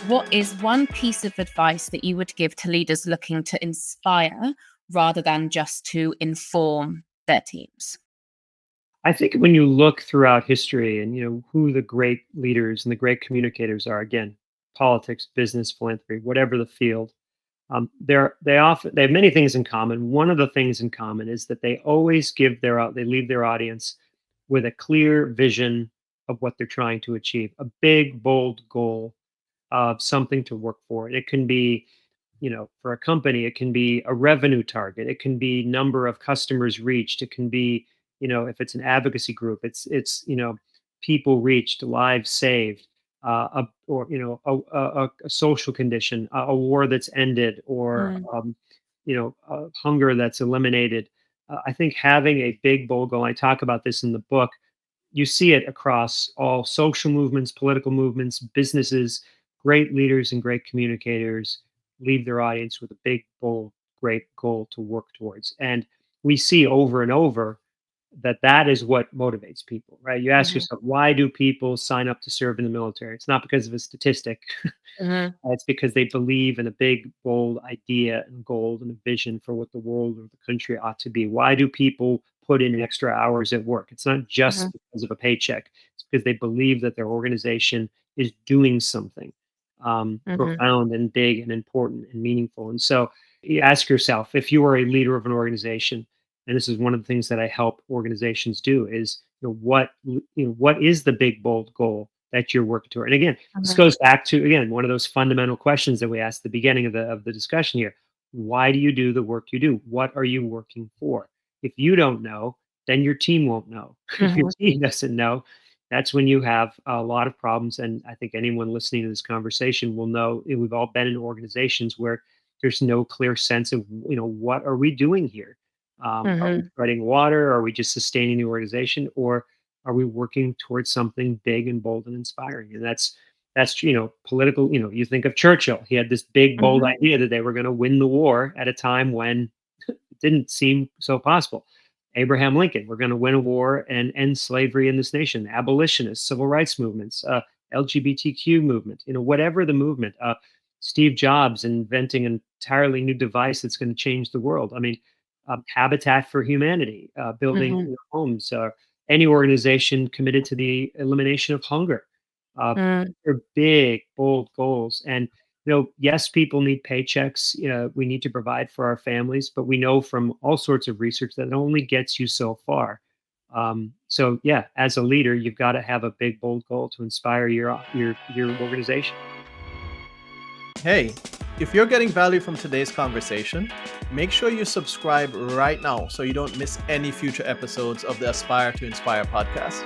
What is one piece of advice that you would give to leaders looking to inspire rather than just to inform their teams? I think when you look throughout history and who the great leaders and the great communicators are, again, politics, business, philanthropy, whatever the field, they have many things in common. One of the things in common is that they always they leave their audience with a clear vision of what they're trying to achieve, a big, bold goal of something to work for. And it can be, for a company, it can be a revenue target. It can be number of customers reached. It can be, if it's an advocacy group, it's people reached, lives saved, a social condition, a war that's ended, or Mm. hunger that's eliminated. I think having a big, bold goal. I talk about this in the book. You see it across all social movements, political movements, businesses. Great leaders and great communicators leave their audience with a big, bold, great goal to work towards. And we see over and over that is what motivates people, right? You ask Mhm. yourself, why do people sign up to serve in the military? It's not because of a statistic. Mhm. It's because they believe in a big, bold idea and goal and a vision for what the world or the country ought to be. Why do people put in extra hours at work? It's not just Mhm. because of a paycheck. It's because they believe that their organization is doing something Mhm. profound and big and important and meaningful. And so you ask yourself, if you are a leader of an organization, and this is one of the things that I help organizations do, is what is the big bold goal that you're working toward? And again, this Mhm. goes back to, again, one of those fundamental questions that we asked at the beginning of the discussion here. Why do you do the work you do? What are you working for? If you don't know, then your team won't know. If your Mhm. team doesn't know, that's when you have a lot of problems. And I think anyone listening to this conversation will know, we've all been in organizations where there's no clear sense of, what are we doing here? Are we Mhm. treading water? Are we just sustaining the organization? Or are we working towards something big and bold and inspiring? And that's political. You think of Churchill. He had this big, bold Mhm. idea that they were going to win the war at a time when it didn't seem so possible. Abraham Lincoln, we're going to win a war and end slavery in this nation. Abolitionists, civil rights movements, LGBTQ movement, whatever the movement. Steve Jobs inventing an entirely new device that's going to change the world. I mean, Habitat for Humanity, building Mhm. homes. Any organization committed to the elimination of hunger. Mm. They're big, bold goals. And yes, people need paychecks. We need to provide for our families, but we know from all sorts of research that it only gets you so far. So yeah, as a leader, you've got to have a big, bold goal to inspire your organization. Hey, if you're getting value from today's conversation, make sure you subscribe right now so you don't miss any future episodes of the Aspire to Inspire podcast.